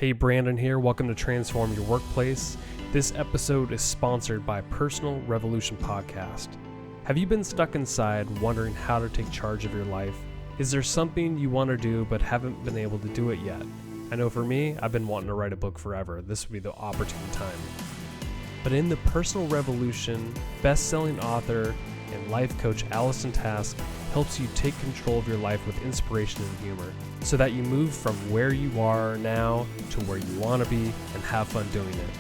Hey, Brandon here. Welcome to Transform Your Workplace. This episode is sponsored by Personal Revolution Podcast. Have you been stuck inside wondering how to take charge of your life? Is there something you want to do but haven't been able to do it yet? I know for me, I've been wanting to write a book forever. This would be the opportune time. But in the Personal Revolution, best-selling author and life coach Allison Task helps you take control of your life with inspiration and humor so that you move from where you are now to where you want to be and have fun doing it.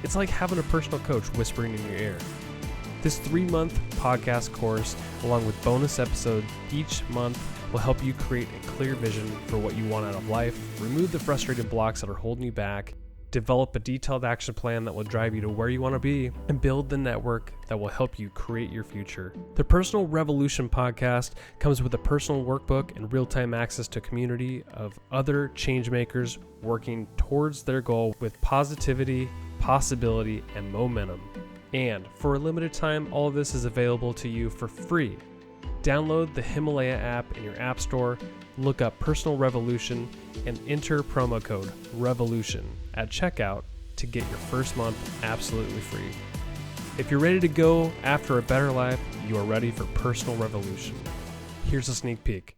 It's like having a personal coach whispering in your ear. This 3-month podcast course, along with bonus episodes each month, will help you create a clear vision for what you want out of life, remove the frustrating blocks that are holding you back, develop a detailed action plan that will drive you to where you want to be, and build the network that will help you create your future. The Personal Revolution podcast comes with a personal workbook and real-time access to a community of other changemakers working towards their goal with positivity, possibility, and momentum. And for a limited time, all of this is available to you for free. Download the Himalaya app in your app store, look up Personal Revolution, and enter promo code REVOLUTION at checkout to get your first month absolutely free. If you're ready to go after a better life, you are ready for Personal Revolution. Here's a sneak peek.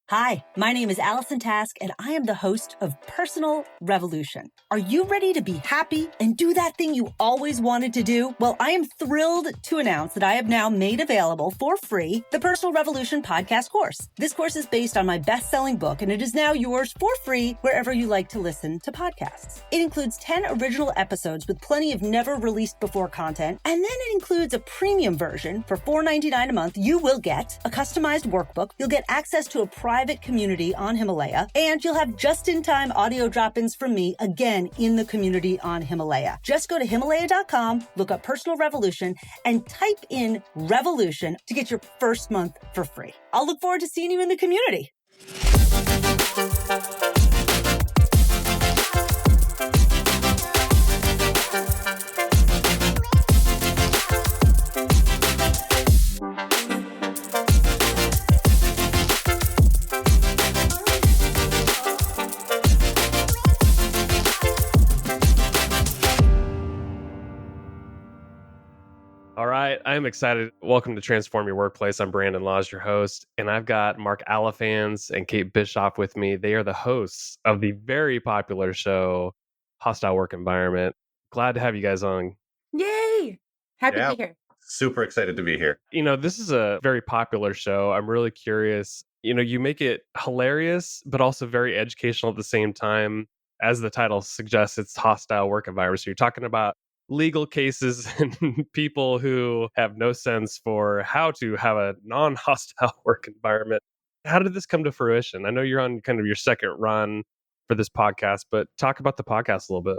Hi, my name is Allison Task, and I am the host of Personal Revolution. Are you ready to be happy and do that thing you always wanted to do? Well, I am thrilled to announce that I have now made available for free the Personal Revolution podcast course. This course is based on my best-selling book, and it is now yours for free wherever you like to listen to podcasts. It includes 10 original episodes with plenty of never-released-before content, and then it includes a premium version for $4.99 a month. You will get a customized workbook, you'll get access to a private community on Himalaya, and you'll have just-in-time audio drop-ins from me again in the community on Himalaya. Just go to Himalaya.com, look up Personal Revolution, and type in Revolution to get your first month for free. I'll look forward to seeing you in the community. All right, I'm excited. Welcome to Transform Your Workplace. I'm Brandon Laws, your host, and I've got Marc and Kate Bischoff with me. They are the hosts of the very popular show, Hostile Work Environment. Glad to have you guys on. Yay! Happy to be here. Super excited to be here. You know, this is a very popular show. I'm really curious. You know, you make it hilarious, but also very educational at the same time. As the title suggests, it's Hostile Work Environment. So you're talking about legal cases and people who have no sense for how to have a non-hostile work environment. How did this come to fruition? I know you're on kind of your second run for this podcast, but talk about the podcast a little bit.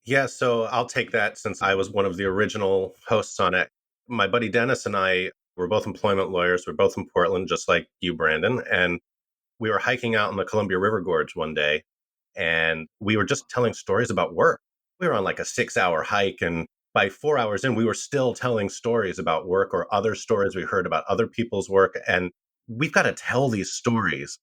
Yeah, so I'll take that since I was one of the original hosts on it. My buddy Dennis and I were both employment lawyers. We're both in Portland, just like you, Brandon. And we were hiking out in the Columbia River Gorge one day, and we were just telling stories about work. We were on like a 6-hour hike, and by 4 hours in, we were still telling stories about work or other stories we heard about other people's work. And we've got to tell these stories.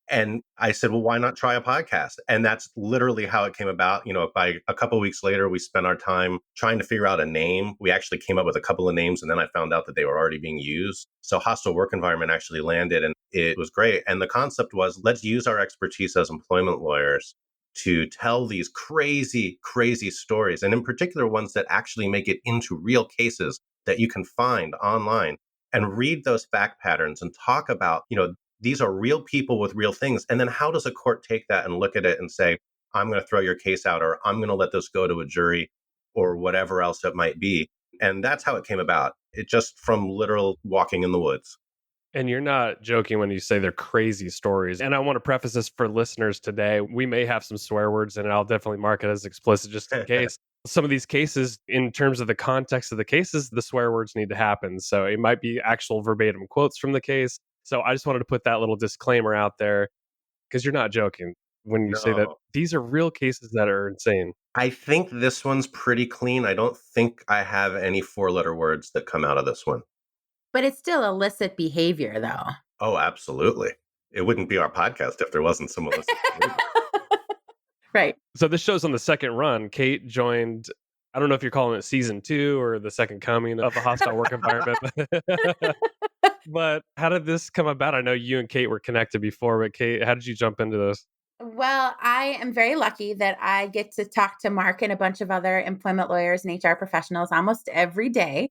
And I said, well, why not try a podcast? And that's literally how it came about. You know, by a couple of weeks later, we spent our time trying to figure out a name. We actually came up with a couple of names, and then I found out that they were already being used. So Hostile Work Environment actually landed, and it was great. And the concept was, let's use our expertise as employment lawyers to tell these crazy, crazy stories, and in particular ones that actually make it into real cases that you can find online, and read those fact patterns and talk about, you know, these are real people with real things. And then how does a court take that and look at it and say, I'm going to throw your case out, or I'm going to let this go to a jury, or whatever else it might be. And that's how it came about. It just from literal walking in the woods. And you're not joking when you say they're crazy stories. And I want to preface this for listeners today. We may have some swear words, and I'll definitely mark it as explicit just in case. Some of these cases, in terms of the context of the cases, the swear words need to happen. So it might be actual verbatim quotes from the case. So I just wanted to put that little disclaimer out there, because you're not joking when you say that these are real cases that are insane. I think this one's pretty clean. I don't think I have any 4-letter words that come out of this one. But it's still illicit behavior, though. Oh, absolutely. It wouldn't be our podcast if there wasn't some illicit behavior. Right. So this show's on the second run. Kate joined, I don't know if you're calling it season 2 or the second coming of a hostile work environment. But how did this come about? I know you and Kate were connected before, but Kate, how did you jump into this? Well, I am very lucky that I get to talk to Mark and a bunch of other employment lawyers and HR professionals almost every day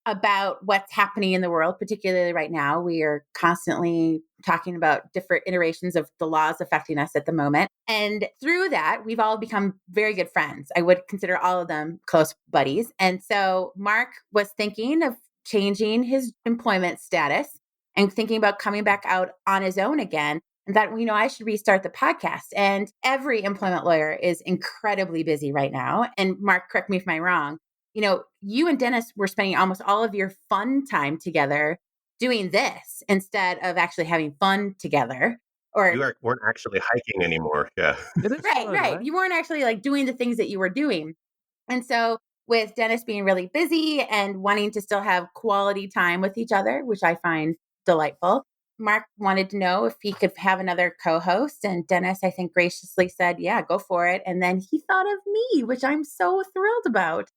about what's happening in the world, particularly right now. We are constantly talking about different iterations of the laws affecting us at the moment. And through that, we've all become very good friends. I would consider all of them close buddies. And so Mark was thinking of changing his employment status and thinking about coming back out on his own again. And that, I should restart the podcast. And every employment lawyer is incredibly busy right now. And Mark, correct me if I'm wrong, you and Dennis were spending almost all of your fun time together doing this instead of actually having fun together. Or Weren't actually hiking anymore. Yeah. It is right, fun, right. You weren't actually like doing the things that you were doing. And so with Dennis being really busy and wanting to still have quality time with each other, which I find delightful, Mark wanted to know if he could have another co-host. And Dennis, I think, graciously said, yeah, go for it. And then he thought of me, which I'm so thrilled about.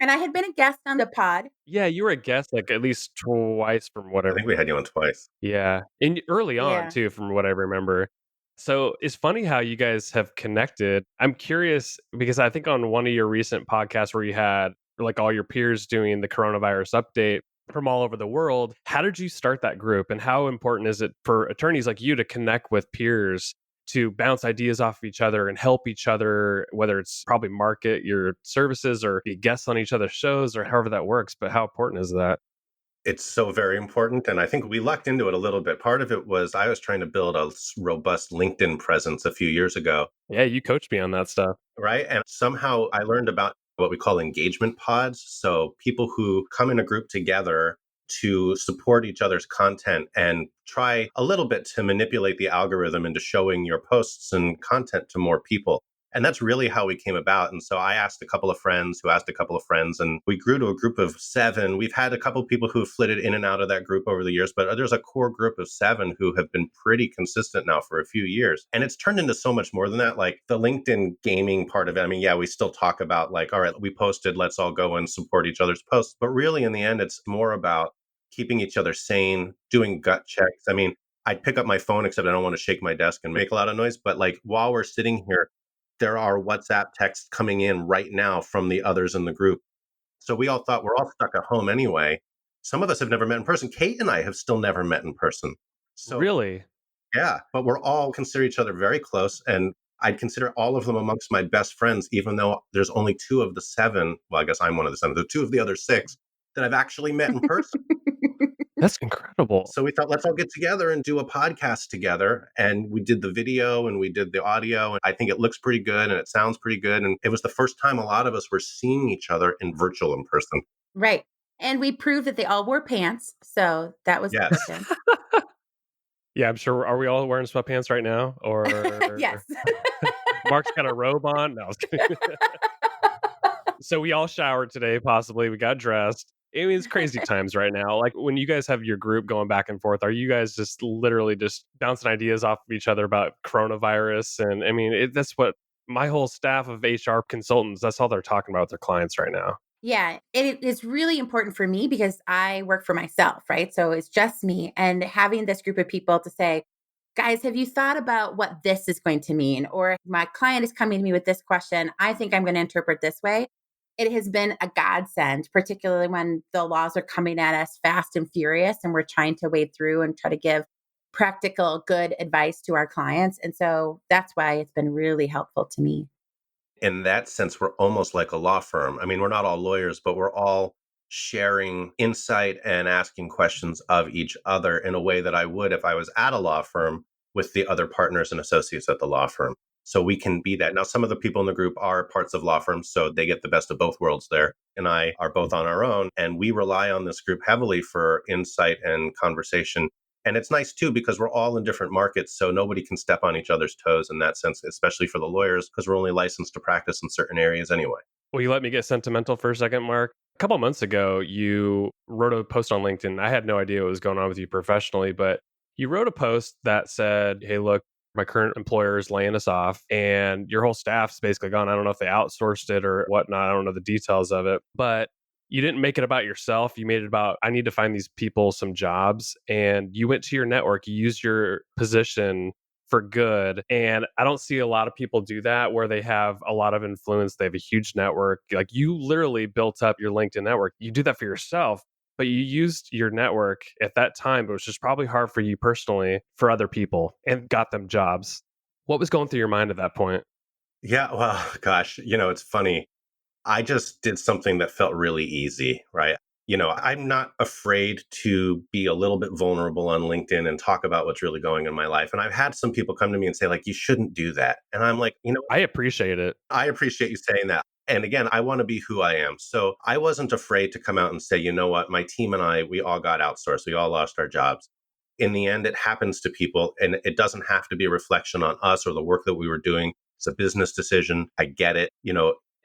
And I had been a guest on the pod. Yeah, you were a guest like at least twice from I whatever. think we had you on twice. Yeah. And early on Yeah. too, from what I remember. So it's funny how you guys have connected. I'm curious because I think on one of your recent podcasts where you had like all your peers doing the coronavirus update from all over the world, how did you start that group and how important is it for attorneys like you to connect with peers to bounce ideas off of each other and help each other, whether it's probably market your services or be guests on each other's shows or however that works. But how important is that? It's so very important. And I think we lucked into it a little bit. Part of it was I was trying to build a robust LinkedIn presence a few years ago. Yeah, you coached me on that stuff. Right. And somehow I learned about what we call engagement pods. So people who come in a group together to support each other's content and try a little bit to manipulate the algorithm into showing your posts and content to more people. And that's really how we came about. And so I asked a couple of friends who asked a couple of friends, and we grew to a group of 7. We've had a couple of people who have flitted in and out of that group over the years, but there's a core group of 7 who have been pretty consistent now for a few years. And it's turned into so much more than that. Like the LinkedIn gaming part of it. I mean, yeah, we still talk about like, all right, we posted, let's all go and support each other's posts. But really, in the end, it's more about keeping each other sane, doing gut checks. I mean, I'd pick up my phone, except I don't want to shake my desk and make a lot of noise. But like while we're sitting here, there are WhatsApp texts coming in right now from the others in the group. So we all thought we're all stuck at home anyway. Some of us have never met in person. Kate and I have still never met in person. So Really? yeah, but we're all consider each other very close. And I'd consider all of them amongst my best friends, even though there's only 2 of the 7. Well, I guess I'm one of the 7. The 2 of the other 6 that I've actually met in person. That's incredible. So we thought, let's all get together and do a podcast together. And we did the video and we did the audio. And I think it looks pretty good and it sounds pretty good. And it was the first time a lot of us were seeing each other in virtual in person. Right. And we proved that they all wore pants. So that was Yes. good. Yeah, I'm sure. Are we all wearing sweatpants right now? Or Yes. Mark's got a robe on? No, I was kidding. So we all showered today, possibly. We got dressed. I mean, it's crazy times right now. Like when you guys have your group going back and forth, are you guys just literally just bouncing ideas off of each other about coronavirus? And I mean, that's what my whole staff of HR consultants, that's all they're talking about with their clients right now. Yeah, it is really important for me because I work for myself, right? So it's just me and having this group of people to say, guys, have you thought about what this is going to mean? Or my client is coming to me with this question. I think I'm going to interpret this way. It has been a godsend, particularly when the laws are coming at us fast and furious and we're trying to wade through and try to give practical, good advice to our clients. And so that's why it's been really helpful to me. In that sense, we're almost like a law firm. I mean, we're not all lawyers, but we're all sharing insight and asking questions of each other in a way that I would if I was at a law firm with the other partners and associates at the law firm. So we can be that. Now, some of the people in the group are parts of law firms, so they get the best of both worlds there. And I are both on our own. And we rely on this group heavily for insight and conversation. And it's nice too, because we're all in different markets. So nobody can step on each other's toes in that sense, especially for the lawyers, because we're only licensed to practice in certain areas anyway. Will you let me get sentimental for a second, Mark? A couple of months ago, you wrote a post on LinkedIn. I had no idea what was going on with you professionally, but you wrote a post that said, hey, look, my current employer is laying us off and your whole staff's basically gone. I don't know if they outsourced it or whatnot. I don't know the details of it, but you didn't make it about yourself. You made it about, I need to find these people some jobs. And you went to your network, you used your position for good. And I don't see a lot of people do that where they have a lot of influence. They have a huge network. Like you literally built up your LinkedIn network. You do that for yourself, but you used your network at that time, but it was just probably hard for you personally for other people and got them jobs. What was going through your mind at that point? Yeah, well, gosh, it's funny. I just did something that felt really easy, right? I'm not afraid to be a little bit vulnerable on LinkedIn and talk about what's really going in my life. And I've had some people come to me and say, like, you shouldn't do that. And I'm like, I appreciate it. I appreciate you saying that. And again, I want to be who I am. So I wasn't afraid to come out and say, you know what, my team and I, we all got outsourced. We all lost our jobs. In the end, it happens to people and it doesn't have to be a reflection on us or the work that we were doing. It's a business decision. I get it.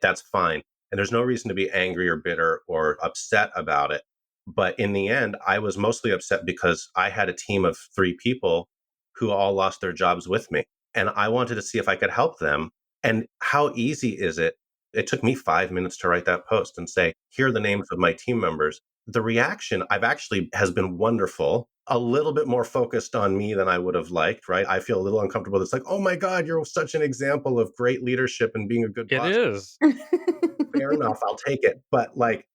That's fine. And there's no reason to be angry or bitter or upset about it. But in the end, I was mostly upset because I had a team of 3 people who all lost their jobs with me. And I wanted to see if I could help them. And how easy is it? It took me 5 minutes to write that post and say, here are the names of my team members. The reaction has been wonderful, a little bit more focused on me than I would have liked, right? I feel a little uncomfortable. It's like, oh my God, you're such an example of great leadership and being a good It boss. is. Fair enough, I'll take it. But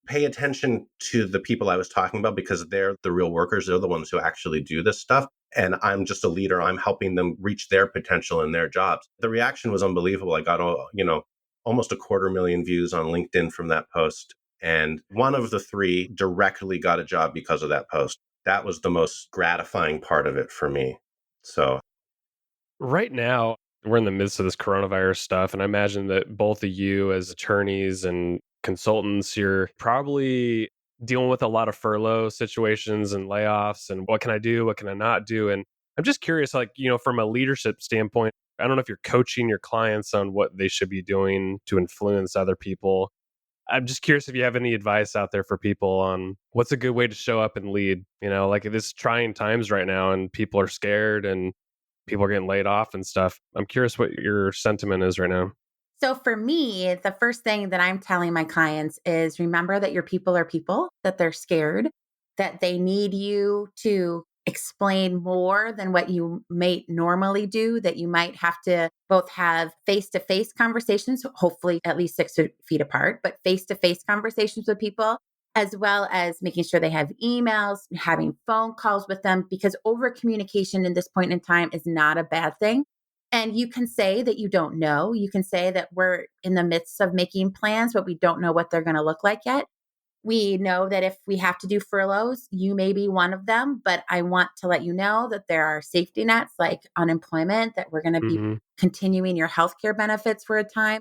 pay attention to the people I was talking about because they're the real workers. They're the ones who actually do this stuff. And I'm just a leader. I'm helping them reach their potential in their jobs. The reaction was unbelievable. I got, almost 250,000 views on LinkedIn from that post. And one of the 3 directly got a job because of that post. That was the most gratifying part of it for me. So Right now, we're in the midst of this coronavirus stuff. And I imagine that both of you, as attorneys and consultants, you're probably dealing with a lot of furlough situations and layoffs and what can I do? What can I not do? And I'm just curious, from a leadership standpoint, I don't know if you're coaching your clients on what they should be doing to influence other people. I'm just curious if you have any advice out there for people on what's a good way to show up and lead. This trying times right now and people are scared and people are getting laid off and stuff. I'm curious what your sentiment is right now. So for me, the first thing that I'm telling my clients is remember that your people are people, that they're scared, that they need you to explain more than what you may normally do, that you might have to both have face-to-face conversations, hopefully at least 6 feet apart, but face-to-face conversations with people, as well as making sure they have emails, having phone calls with them, because over communication in this point in time is not a bad thing. And you can say that you don't know. You can say that we're in the midst of making plans, but we don't know what they're going to look like yet. We know that if we have to do furloughs, you may be one of them, but I want to let you know that there are safety nets like unemployment, that we're going to be Mm-hmm. continuing your healthcare benefits for a time.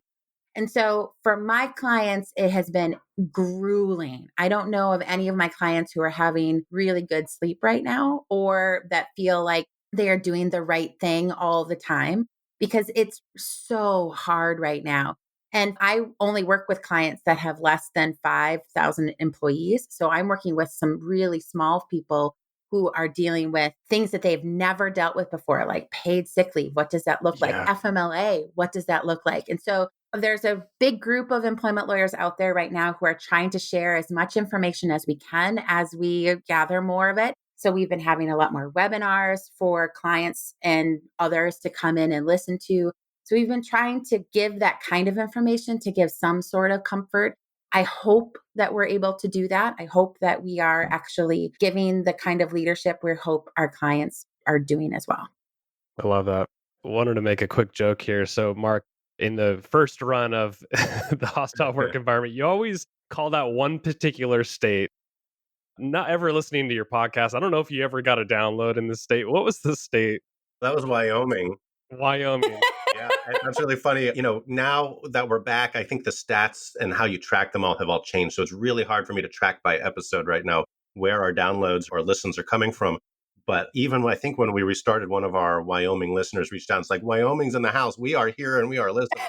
And so for my clients, it has been grueling. I don't know of any of my clients who are having really good sleep right now or that feel like they are doing the right thing all the time because it's so hard right now. And I only work with clients that have less than 5,000 employees. So I'm working with some really small people who are dealing with things that they've never dealt with before, like paid sick leave. What does that look like? Yeah. FMLA, what does that look like? And so there's a big group of employment lawyers out there right now who are trying to share as much information as we can as we gather more of it. So we've been having a lot more webinars for clients and others to come in and listen to. So we've been trying to give that kind of information to give some sort of comfort. I hope that we're able to do that. I hope that we are actually giving the kind of leadership we hope our clients are doing as well. I love that. Wanted to make a quick joke here. So, Mark, in the first run of the hostile work environment, you always call out one particular state. Not ever listening to your podcast. I don't know if you ever got a download in the state. What was the state? that was Wyoming. Wyoming. Yeah, and that's really funny. Now that we're back, I think the stats and how you track them all have all changed. So it's really hard for me to track by episode right now where our downloads or listens are coming from. But even I think when we restarted, one of our Wyoming listeners reached out. It's like, Wyoming's in the house. We are here and we are listening.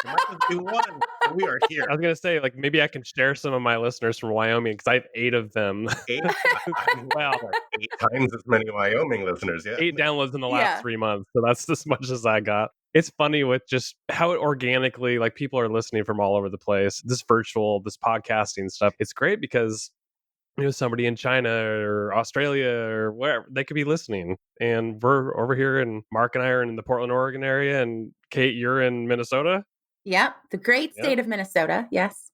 You might just do one. And we are here. I was gonna say, like, maybe I can share some of my listeners from Wyoming because I have 8 of them. 8 Well, like 8 times as many Wyoming listeners, yeah. 8 downloads in the last Yeah. 3 months, so that's as much as I got. It's funny with just how it organically, like, people are listening from all over the place. This podcasting stuff, it's great because, somebody in China or Australia or wherever, they could be listening. And we're over here, and Mark and I are in the Portland, Oregon area, and Kate, you're in Minnesota? Yep. The great Yeah. state of Minnesota. Yes.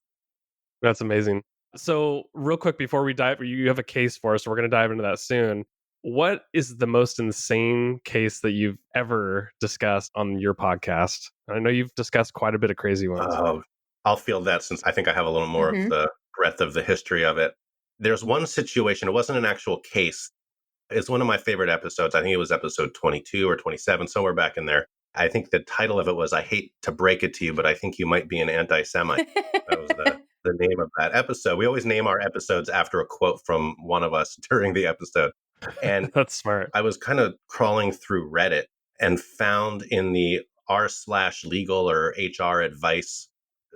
That's amazing. So, real quick before we dive, you have a case for us, so we're going to dive into that soon. What is the most insane case that you've ever discussed on your podcast? I know you've discussed quite a bit of crazy ones. I'll field that since I think I have a little more of the breadth of the history of it. There's one situation, it wasn't an actual case. It's one of my favorite episodes. I think it was episode 22 or 27, somewhere back in there. I think the title of it was, I hate to break it to you, but I think you might be an anti-Semite. That was the name of that episode. We always name our episodes after a quote from one of us during the episode. And That's smart. I was kind of crawling through Reddit and found in the r/legal or HR advice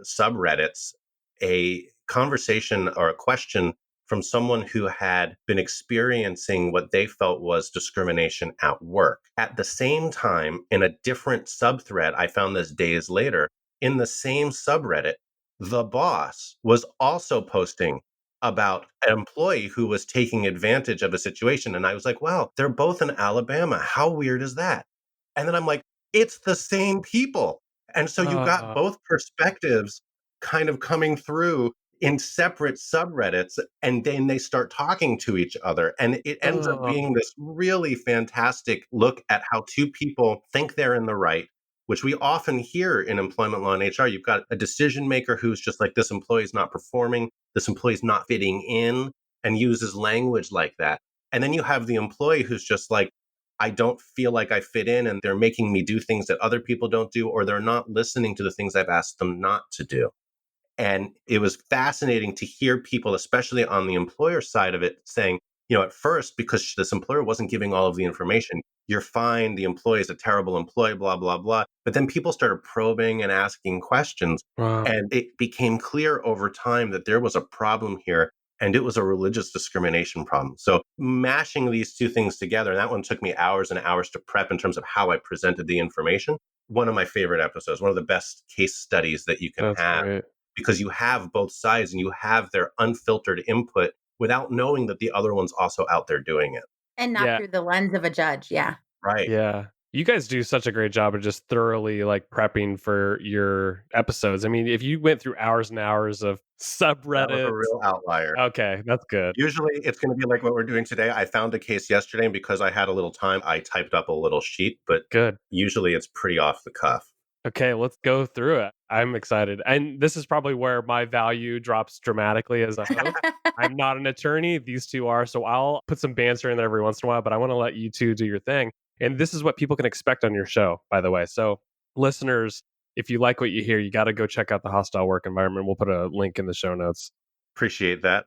subreddits a conversation or a question from someone who had been experiencing what they felt was discrimination at work. At the same time, in a different subthread, I found this days later, in the same subreddit, the boss was also posting about an employee who was taking advantage of a situation. And I was like, wow, they're both in Alabama. How weird is that? And then I'm like, it's the same people. And so you got both perspectives kind of coming through in separate subreddits, and then they start talking to each other. And it ends up being this really fantastic look at how two people think they're in the right, which we often hear in employment law and HR. You've got a decision maker who's just like, this employee is not performing, this employee is not fitting in, and uses language like that. And then you have the employee who's just like, I don't feel like I fit in, and they're making me do things that other people don't do, or they're not listening to the things I've asked them not to do. And it was fascinating to hear people, especially on the employer side of it, saying, at first, because this employer wasn't giving all of the information, you're fine, the employee is a terrible employee, blah, blah, blah. But then people started probing and asking questions. Wow. And it became clear over time that there was a problem here, and it was a religious discrimination problem. So mashing these two things together, and that one took me hours and hours to prep in terms of how I presented the information. One of my favorite episodes, one of the best case studies that you can That's have. great. Because you have both sides and you have their unfiltered input without knowing that the other one's also out there doing it. And not Yeah. through the lens of a judge. Yeah. Right. Yeah. You guys do such a great job of just thoroughly prepping for your episodes. I mean, if you went through hours and hours of subreddits. That was a real outlier. Okay, that's good. Usually it's going to be like what we're doing today. I found a case yesterday, and because I had a little time, I typed up a little sheet, but Good. Usually it's pretty off the cuff. Okay, let's go through it. I'm excited. And this is probably where my value drops dramatically as a host. I'm not an attorney. These two are. So I'll put some banter in there every once in a while, but I want to let you two do your thing. And this is what people can expect on your show, by the way. So listeners, if you like what you hear, you got to go check out the Hostile Work Environment. We'll put a link in the show notes. Appreciate that.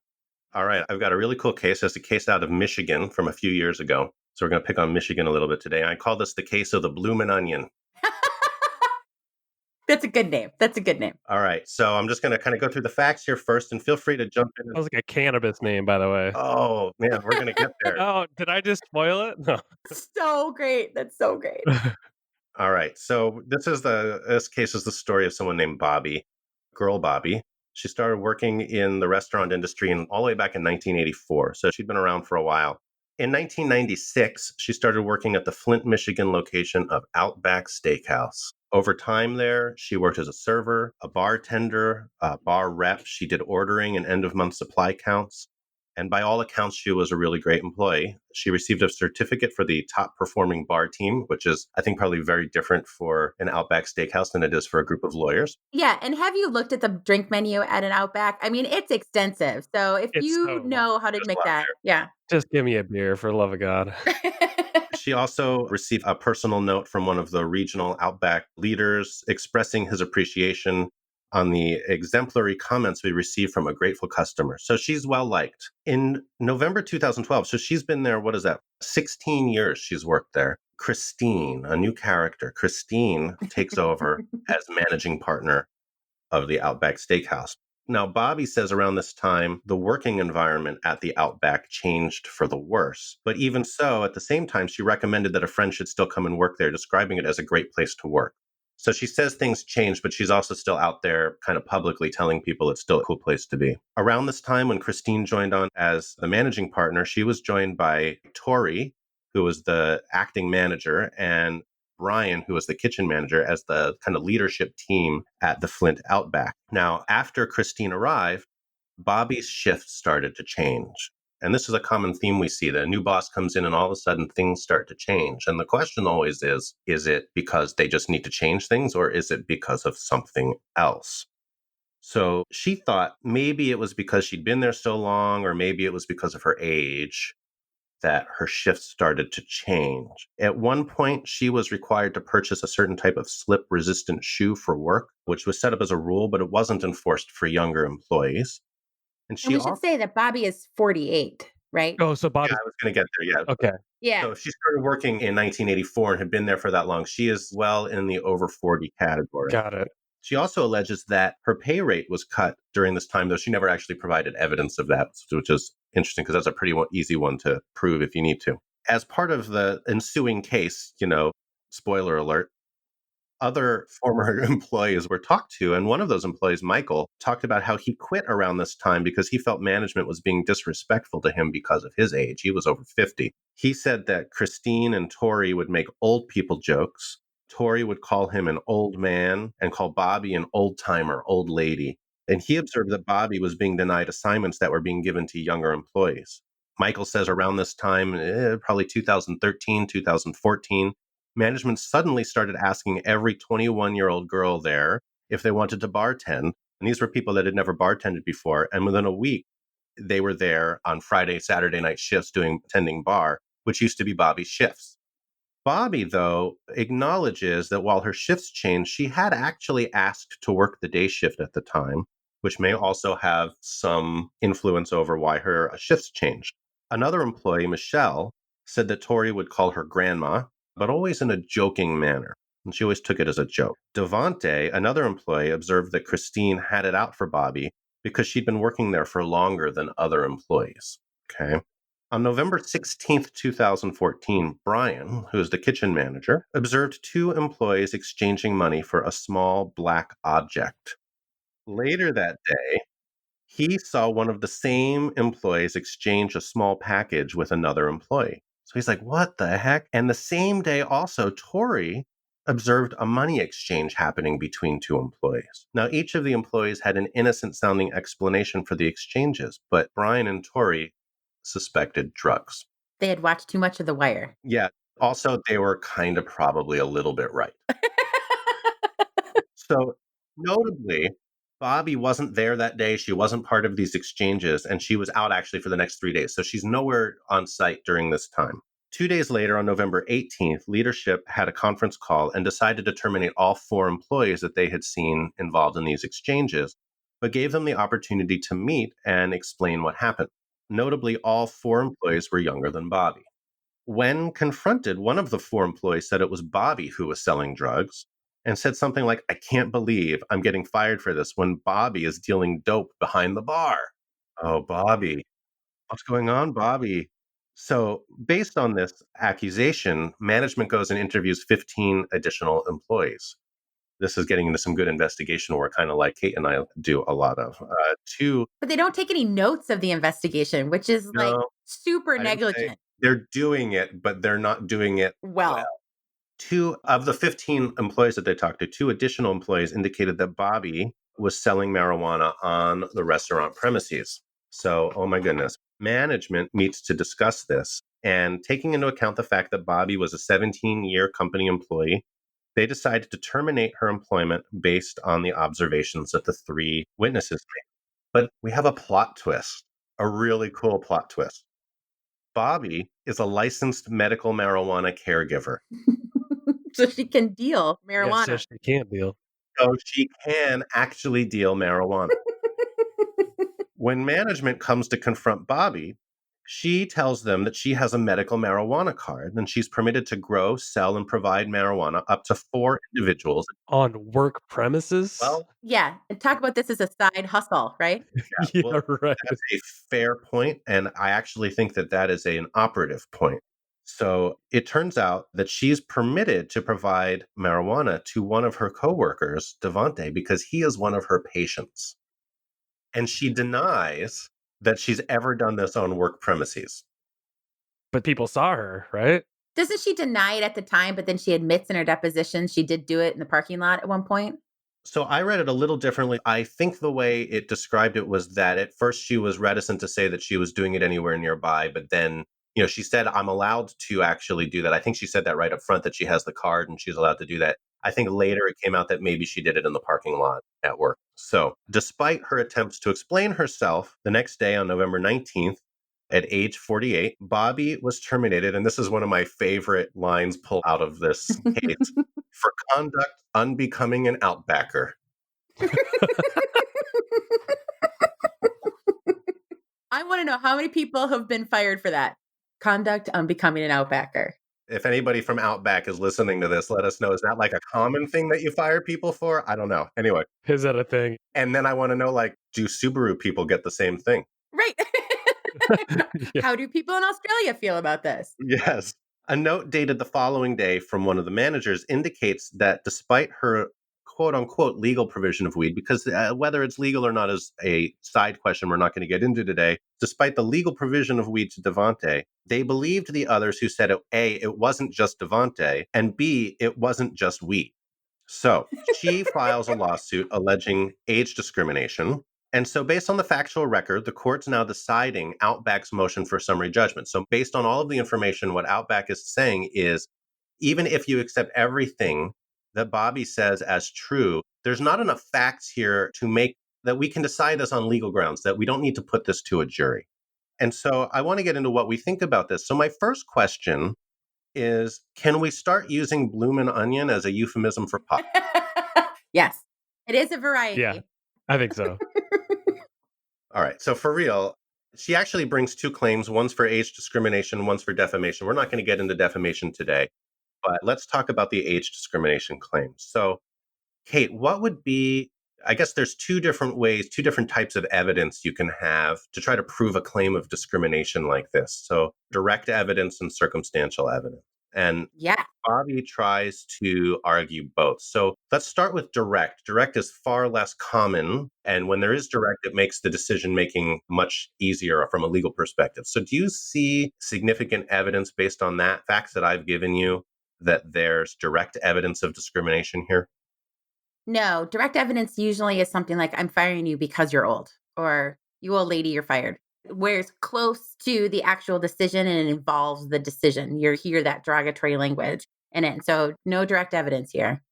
All right. I've got a really cool case. It's a case out of Michigan from a few years ago. So we're going to pick on Michigan a little bit today. I call this the case of the Bloomin' Onion. That's a good name. That's a good name. All right. So I'm just going to kind of go through the facts here first, and feel free to jump in. That was like a cannabis name, by the way. Oh, man, we're going to get there. Oh, did I just spoil it? No. So great. That's so great. All right. So this case is the story of someone named Bobby, girl Bobby. She started working in the restaurant industry all the way back in 1984. So she'd been around for a while. In 1996, she started working at the Flint, Michigan location of Outback Steakhouse. Over time there, she worked as a server, a bartender, a bar rep. She did ordering and end-of-month supply counts. And by all accounts, she was a really great employee. She received a certificate for the top performing bar team, which is, I think, probably very different for an Outback Steakhouse than it is for a group of lawyers. Yeah. And have you looked at the drink menu at an Outback? I mean, it's extensive. So if It's you so know how to There's a make lot that, yeah. Just give me a beer, for the love of God. She also received a personal note from one of the regional Outback leaders expressing his appreciation on the exemplary comments we received from a grateful customer. So she's well liked. In November 2012, so she's been there, 16 years she's worked there. Christine, a new character. Christine takes over as managing partner of the Outback Steakhouse. Now, Bobby says around this time, the working environment at the Outback changed for the worse. But even so, at the same time, she recommended that a friend should still come and work there, describing it as a great place to work. So she says things changed, but she's also still out there kind of publicly telling people it's still a cool place to be. Around this time, when Christine joined on as the managing partner, she was joined by Tori, who was the acting manager, and Brian, who was the kitchen manager, as the kind of leadership team at the Flint Outback. Now, after Christine arrived, Bobby's shift started to change. And this is a common theme we see that a new boss comes in and all of a sudden things start to change. And the question always is it because they just need to change things or is it because of something else? So she thought maybe it was because she'd been there so long, or maybe it was because of her age that her shifts started to change. At one point, she was required to purchase a certain type of slip-resistant shoe for work, which was set up as a rule, but it wasn't enforced for younger employees. And And she we should also, say that Bobby is 48, right? Oh, so yeah, Bobby. I was going to get there, yeah. Okay. Yeah. So if she started working in 1984 and had been there for that long, she is well in the over 40 category. Got it. She also alleges that her pay rate was cut during this time, though she never actually provided evidence of that, which is interesting because that's a pretty easy one to prove if you need to. As part of the ensuing case, spoiler alert, other former employees were talked to. And one of those employees, Michael, talked about how he quit around this time because he felt management was being disrespectful to him because of his age. He was over 50. He said that Christine and Tori would make old people jokes. Tori would call him an old man and call Bobby an old timer, old lady. And he observed that Bobby was being denied assignments that were being given to younger employees. Michael says around this time, probably 2013, 2014, management suddenly started asking every 21-year-old girl there if they wanted to bartend. And these were people that had never bartended before. And within a week, they were there on Friday, Saturday night shifts doing tending bar, which used to be Bobby's shifts. Bobby, though, acknowledges that while her shifts changed, she had actually asked to work the day shift at the time, which may also have some influence over why her shifts changed. Another employee, Michelle, said that Tori would call her grandma, but always in a joking manner. And she always took it as a joke. Devante, another employee, observed that Christine had it out for Bobby because she'd been working there for longer than other employees. Okay. On November 16th, 2014, Brian, who is the kitchen manager, observed two employees exchanging money for a small black object. Later that day, he saw one of the same employees exchange a small package with another employee. So he's like, what the heck? And the same day also, Tori observed a money exchange happening between two employees. Now, each of the employees had an innocent sounding explanation for the exchanges, but Brian and Tori suspected drugs. They had watched too much of The Wire. Yeah. Also, they were kind of probably a little bit right. So, notably, Bobby wasn't there that day. She wasn't part of these exchanges, and she was out actually for the next 3 days. So, she's nowhere on site during this time. 2 days later, on November 18th, leadership had a conference call and decided to terminate all four employees that they had seen involved in these exchanges, but gave them the opportunity to meet and explain what happened. Notably, all four employees were younger than Bobby. When confronted, one of the four employees said it was Bobby who was selling drugs and said something like, I can't believe I'm getting fired for this when Bobby is dealing dope behind the bar. Oh, Bobby. What's going on, Bobby? So, based on this accusation, management goes and interviews 15 additional employees. This is getting into some good investigation work, kind of like Kate and I do a lot of. Two, But they don't take any notes of the investigation, which is like no, super I didn't say negligent. they're doing it, but they're not doing it well. Well, Two of the 15 employees that they talked to, two additional employees indicated that Bobby was selling marijuana on the restaurant premises. So, oh my goodness, management meets to discuss this. And taking into account the fact that Bobby was a 17-year company employee, they decided to terminate her employment based on the observations that the three witnesses made. But we have a plot twist, a really cool plot twist. Bobby is a licensed medical marijuana caregiver. so she can deal Yeah, marijuana. so she can't deal. So she can actually deal marijuana. When management comes to confront Bobby, She tells them that she has a medical marijuana card and she's permitted to grow, sell, and provide marijuana up to 4 individuals. On work premises? Well, Yeah. And talk about this as a side hustle, right? yeah, Yeah, well, right. that's a fair point, and I actually think that that is an operative point. So it turns out that she's permitted to provide marijuana to one of her coworkers, Devante, because he is one of her patients. And she denies that she's ever done this on work premises. But people saw her, right? Doesn't she deny it at the time, but then she admits in her deposition she did do it in the parking lot at one point? So I read it a little differently. I think the way it described it was that at first she was reticent to say that she was doing it anywhere nearby, but then, she said, I'm allowed to actually do that. I think she said that right up front that she has the card and she's allowed to do that. I think later it came out that maybe she did it in the parking lot at work. So, despite her attempts to explain herself, the next day on November 19th, at age 48, Bobby was terminated. And this is one of my favorite lines pulled out of this case for conduct unbecoming an outbacker. I want to know how many people have been fired for that. Conduct unbecoming an outbacker. If anybody from Outback is listening to this, let us know. Is that like a common thing that you fire people for? I don't know. Anyway. Is that a thing? And then I want to know, do Subaru people get the same thing? Right. Yeah. How do people in Australia feel about this? Yes. A note dated the following day from one of the managers indicates that despite her quote unquote legal provision of weed, because whether it's legal or not is a side question we're not going to get into today, despite the legal provision of weed to Devante, they believed the others who said, A, it wasn't just Devante, and B, it wasn't just weed. So she files a lawsuit alleging age discrimination. And so, based on the factual record, the court's now deciding Outback's motion for summary judgment. So, based on all of the information, what Outback is saying is even if you accept everything that Bobby says as true, there's not enough facts here to make that we can decide this on legal grounds, that we don't need to put this to a jury. And so, I want to get into what we think about this. So, my first question is, can we start using bloomin' onion as a euphemism for pot? Yes. It is a variety. Yeah, I think so. All right. So for real, she actually brings 2 claims. One's for age discrimination, one's for defamation. We're not going to get into defamation today, but let's talk about the age discrimination claims. So, Kate, what would be, I guess there's 2 different ways, 2 different types of evidence you can have to try to prove a claim of discrimination like this. So direct evidence and circumstantial evidence. And Yeah. Bobby tries to argue both. So let's start with direct. Direct is far less common. And when there is direct, it makes the decision making much easier from a legal perspective. So do you see significant evidence based on that facts that I've given you that there's direct evidence of discrimination here? No, direct evidence usually is something like, I'm firing you because you're old, or you old lady, you're fired. Where it's close to the actual decision and it involves the decision. You hear that derogatory language in it. So no direct evidence here.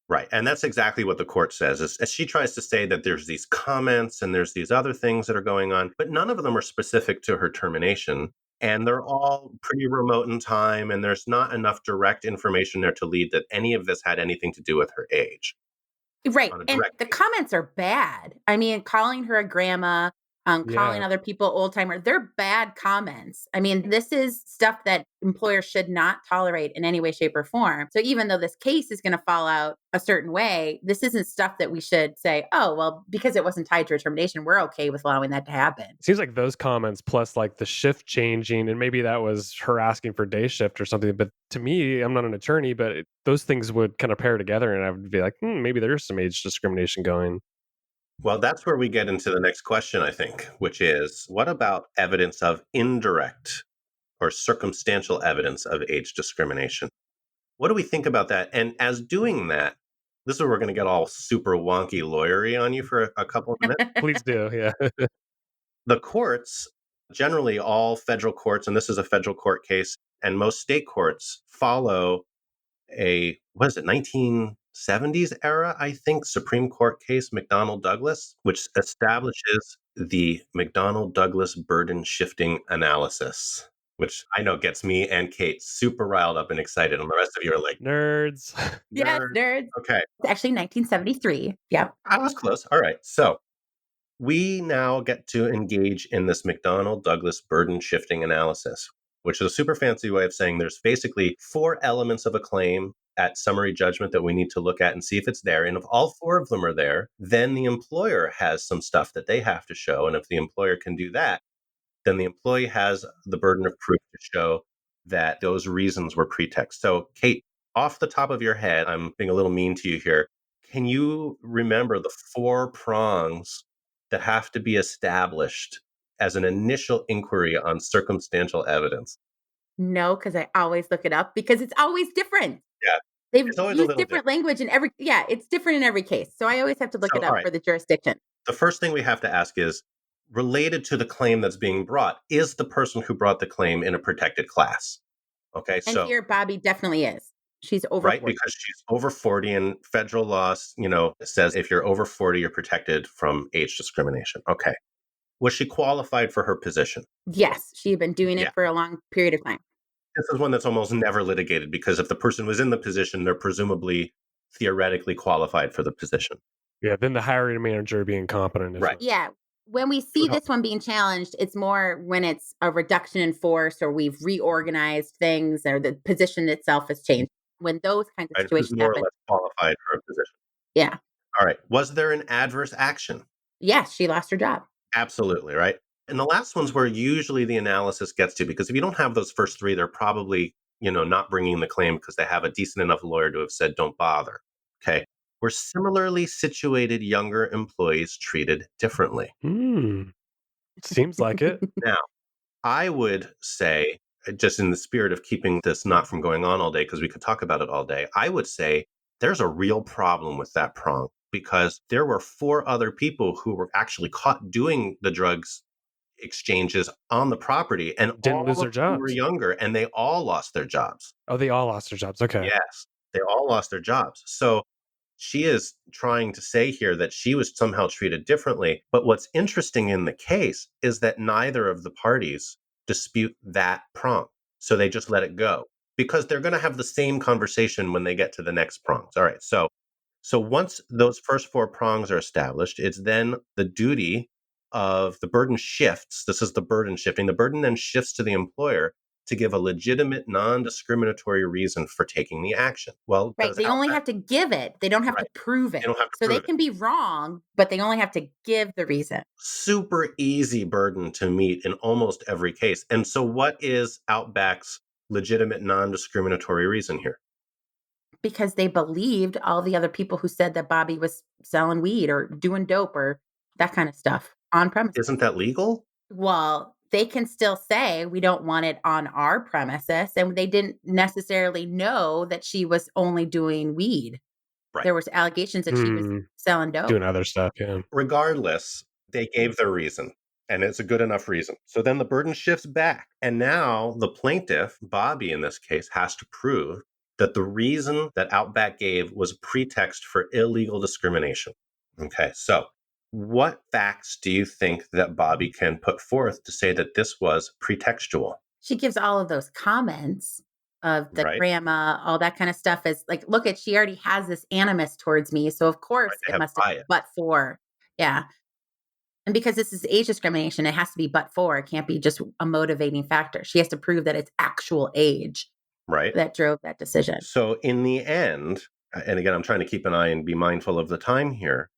Right. And that's exactly what the court says. As she tries to say that there's these comments and there's these other things that are going on, but none of them are specific to her termination. And they're all pretty remote in time. And there's not enough direct information there to lead that any of this had anything to do with her age. Right. On a And direct the basis. comments are bad. I mean, calling her a grandma, calling Yeah. other people old timer, they're bad comments. I mean, this is stuff that employers should not tolerate in any way, shape, or form. So even though this case is going to fall out a certain way, this isn't stuff that we should say, oh, well, because it wasn't tied to a termination, we're okay with allowing that to happen. Seems like those comments plus like the shift changing, and maybe that was her asking for day shift or something. But to me, I'm not an attorney, but those things would kind of pair together, and I would be like, maybe there's some age discrimination going. Well, that's where we get into the next question, I think, which is what about evidence of indirect or circumstantial evidence of age discrimination? What do we think about that? And as doing that, this is where we're going to get all super wonky lawyery on you for a couple of minutes. Please do, yeah. The courts, generally all federal courts, and this is a federal court case, and most state courts follow a, 1970s era, I think, Supreme Court case, McDonnell Douglas, which establishes the McDonnell Douglas burden shifting analysis, which I know gets me and Kate super riled up and excited. And the rest of you are like, Nerds. Yes, nerd. nerds. Okay, It's actually 1973. Yep. I was close. All right. So We now get to engage in this McDonnell-Douglas burden shifting analysis, which is a super fancy way of saying there's basically 4 elements of a claim at summary judgment that we need to look at and see if it's there. And if all 4 of them are there, then the employer has some stuff that they have to show. And if the employer can do that, then the employee has the burden of proof to show that those reasons were pretext. So, Kate, off the top of your head, I'm being a little mean to you here. Can you remember the 4 prongs that have to be established as an initial inquiry on circumstantial evidence? No, because I always look it up because it's always different. Yeah, They've it's always a used little different different. language in it's different in every case. So I always have to look So, it all up right, for the jurisdiction. the first thing we have to ask is related to the claim that's being brought, is the person who brought the claim in a protected class? Okay, And so here, Bobby definitely is. She's over right? 40. Because she's over 40 and federal law, says if you're over 40, you're protected from age discrimination. Okay. Was she qualified for her position? Yes, she had been doing Yeah. it for a long period of time. This is one that's almost never litigated because if the person was in the position, they're presumably theoretically qualified for the position. Yeah, then the hiring manager being competent. Right. Yeah. When we see this one being challenged, it's more when it's a reduction in force or we've reorganized things or the position itself has changed. When those kinds of Right. Who's situations more or happen. less qualified for a position. Yeah. All right. Was there an adverse action? Yes, she lost her job. Absolutely, right? And the last one's where usually the analysis gets to, because if you don't have those first 3, they're probably, not bringing the claim because they have a decent enough lawyer to have said, don't bother. Okay. Were similarly situated younger employees treated differently? Seems like it. Now, I would say, just in the spirit of keeping this not from going on all day, because we could talk about it all day, I would say there's a real problem with that prong because there were 4 other people who were actually caught doing the drugs exchanges on the property, and Didn't all lose their of them were jobs. younger, and they all lost their jobs. Oh, they all lost their jobs. Okay. Yes, they all lost their jobs. So she is trying to say here that she was somehow treated differently. But what's interesting in the case is that neither of the parties dispute that prong. So they just let it go because they're going to have the same conversation when they get to the next prongs. All right. So once those first 4 prongs are established, it's then the duty of the burden shifts. This is the burden shifting. The burden then shifts to the employer to give a legitimate, non-discriminatory reason for taking the action. Well, Right. does They only Outback have to give it. They don't have to right? prove They it. don't have to So they prove it. can be wrong, but they only have to give the reason. Super easy burden to meet in almost every case. And so what is Outback's legitimate, non-discriminatory reason here? Because they believed all the other people who said that Bobby was selling weed or doing dope or that kind of stuff on premises. Isn't that legal? Well, they can still say we don't want it on our premises, and they didn't necessarily know that she was only doing weed. Right. There was allegations that she was selling dope. Doing other stuff, yeah. Regardless, they gave their reason, and it's a good enough reason. So then the burden shifts back. And now the plaintiff, Bobby in this case, has to prove that the reason that Outback gave was a pretext for illegal discrimination. Okay, so what facts do you think that Bobby can put forth to say that this was pretextual? She gives all of those comments of the Right? grandma, all that kind of stuff is like, look at, she already has this animus towards me. So of course Right, they it have must have bias. but for. Yeah. And because this is age discrimination, it has to be but for. It can't be just a motivating factor. She has to prove that it's actual age Right? that drove that decision. So in the end, and again, I'm trying to keep an eye and be mindful of the time here,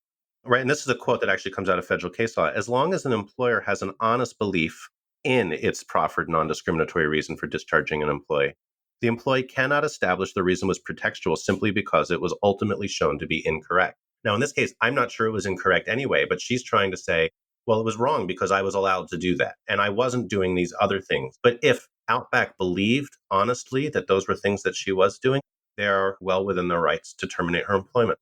right? And this is a quote that actually comes out of federal case law. As long as an employer has an honest belief in its proffered non-discriminatory reason for discharging an employee, the employee cannot establish the reason was pretextual simply because it was ultimately shown to be incorrect. Now, in this case, I'm not sure it was incorrect anyway, but she's trying to say, well, it was wrong because I was allowed to do that. And I wasn't doing these other things. But if Outback believed honestly that those were things that she was doing, they are well within their rights to terminate her employment.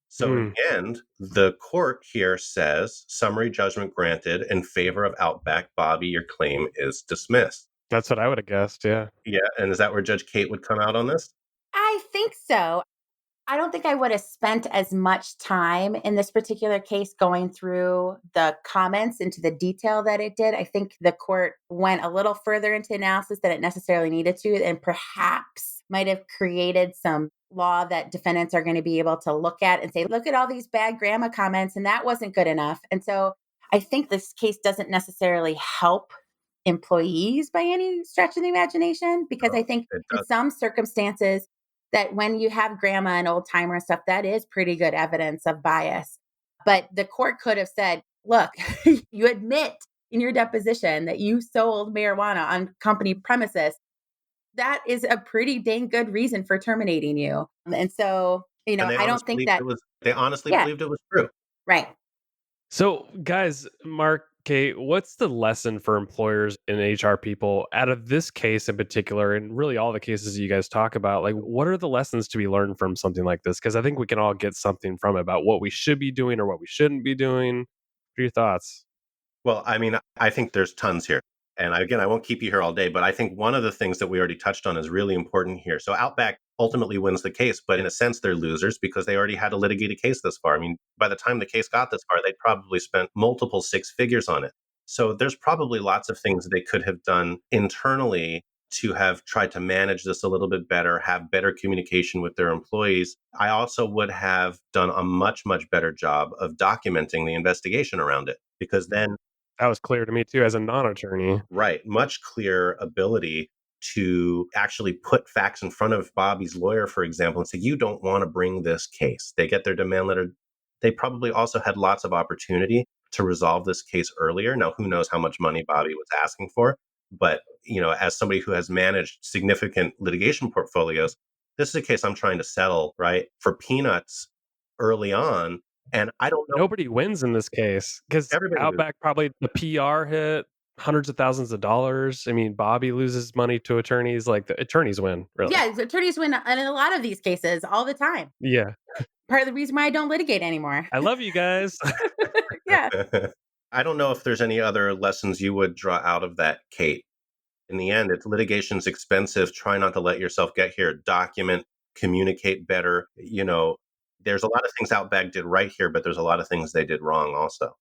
So in the end, the court here says summary judgment granted in favor of Outback. Bobby, your claim is dismissed. That's what I would have guessed, yeah. Yeah. And is that where Judge Kate would come out on this? I think so. I don't think I would have spent as much time in this particular case going through the comments into the detail that it did. I think the court went a little further into analysis than it necessarily needed to, and perhaps might have created some law that defendants are going to be able to look at and say, look at all these bad grandma comments, and that wasn't good enough. And so I think this case doesn't necessarily help employees by any stretch of the imagination, because No, I think it in does. some circumstances that when you have grandma and old timer and stuff, that is pretty good evidence of bias. But the court could have said, look, you admit in your deposition that you sold marijuana on company premises. That is a pretty dang good reason for terminating you. And so, And they I don't honestly think believed that, they honestly yeah, believed it was true. right. So, guys, Mark, Kate, what's the lesson for employers and HR people out of this case in particular, and really all the cases you guys talk about? Like, what are the lessons to be learned from something like this? Because I think we can all get something from it about what we should be doing or what we shouldn't be doing. What are your thoughts? Well, I mean, I think there's tons here. And again, I won't keep you here all day, but I think one of the things that we already touched on is really important here. So Outback ultimately wins the case, but in a sense, they're losers because they already had a litigated case this far. I mean, by the time the case got this far, they'd probably spent multiple six figures on it. So there's probably lots of things they could have done internally to have tried to manage this a little bit better, have better communication with their employees. I also would have done a much, much better job of documenting the investigation around it because then That was clear to me too as a non-attorney. right. Much clearer ability to actually put facts in front of Bobby's lawyer, for example, and say, you don't want to bring this case. They get their demand letter. They probably also had lots of opportunity to resolve this case earlier. Now, who knows how much money Bobby was asking for? But, as somebody who has managed significant litigation portfolios, this is a case I'm trying to settle, right, for peanuts early on. And I don't know, Nobody wins in this case because everybody loses. Outback probably the PR hit hundreds of thousands of dollars. I mean, Bobby loses money to attorneys. Like the attorneys win, really. Yeah, attorneys win in a lot of these cases all the time. Yeah. Part of the reason why I don't litigate anymore. I love you guys. Yeah. I don't know if there's any other lessons you would draw out of that, Kate. In the end, it's litigation's expensive. Try not to let yourself get here. Document, communicate better. There's a lot of things Outback did right here, but there's a lot of things they did wrong also.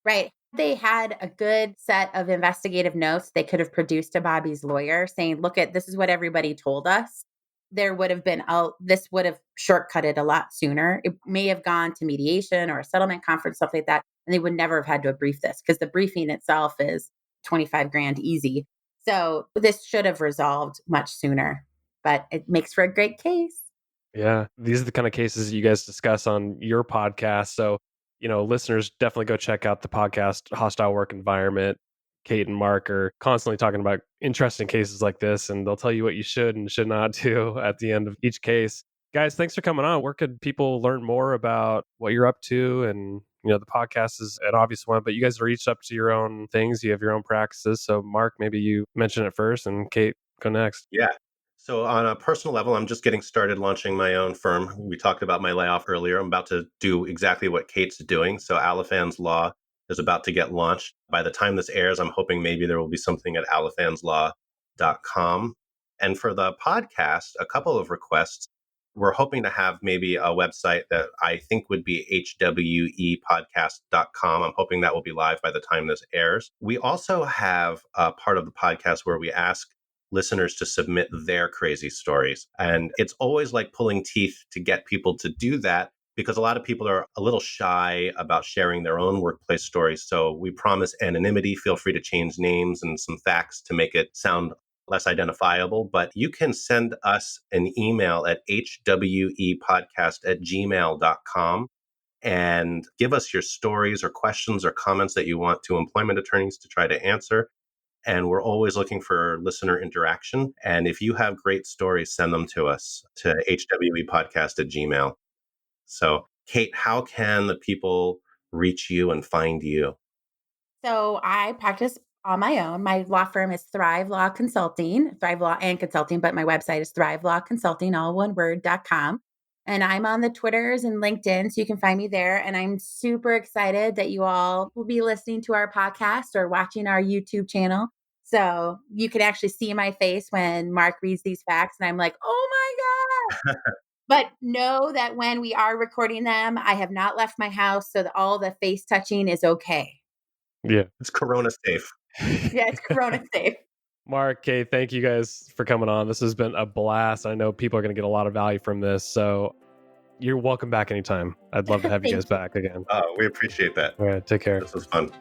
Right. They had a good set of investigative notes they could have produced to Bobby's lawyer saying, look at this is what everybody told us. There would have been this would have shortcutted a lot sooner. It may have gone to mediation or a settlement conference, stuff like that. And they would never have had to brief this because the briefing itself is 25 grand easy. So this should have resolved much sooner, but it makes for a great case. Yeah. These are the kind of cases you guys discuss on your podcast. So, listeners, definitely go check out the podcast, Hostile Work Environment. Kate and Mark are constantly talking about interesting cases like this, and they'll tell you what you should and should not do at the end of each case. Guys, thanks for coming on. Where could people learn more about what you're up to? And, the podcast is an obvious one, but you guys are each up to your own things. You have your own practices. So, Mark, maybe you mention it first, and Kate, go next. Yeah. So on a personal level, I'm just getting started launching my own firm. We talked about my layoff earlier. I'm about to do exactly what Kate's doing. So Alifan's Law is about to get launched. By the time this airs, I'm hoping maybe there will be something at alifanslaw.com. And for the podcast, a couple of requests. We're hoping to have maybe a website that I think would be hwepodcast.com. I'm hoping that will be live by the time this airs. We also have a part of the podcast where we ask listeners to submit their crazy stories. And it's always like pulling teeth to get people to do that because a lot of people are a little shy about sharing their own workplace stories. So we promise anonymity. Feel free to change names and some facts to make it sound less identifiable. But you can send us an email at hwepodcast@gmail.com and give us your stories or questions or comments that you want to employment attorneys to try to answer. And we're always looking for listener interaction. And if you have great stories, send them to us to hwepodcast@gmail. So, Kate, how can the people reach you and find you? So I practice on my own. My law firm is Thrive Law Consulting, Thrive Law and Consulting, but my website is Thrive Law Consulting, all one word.com. And I'm on the Twitters and LinkedIn, so you can find me there. And I'm super excited that you all will be listening to our podcast or watching our YouTube channel. So you can actually see my face when Mark reads these facts. And I'm like, oh my God. But know that when we are recording them, I have not left my house so that all the face touching is okay. Yeah. It's Corona safe. Yeah, it's Corona safe. Mark, Kate, thank you guys for coming on. This has been a blast. I know people are going to get a lot of value from this. So You're welcome back anytime. I'd love to have you Thank guys back again. We appreciate that. All right, take care. This was fun.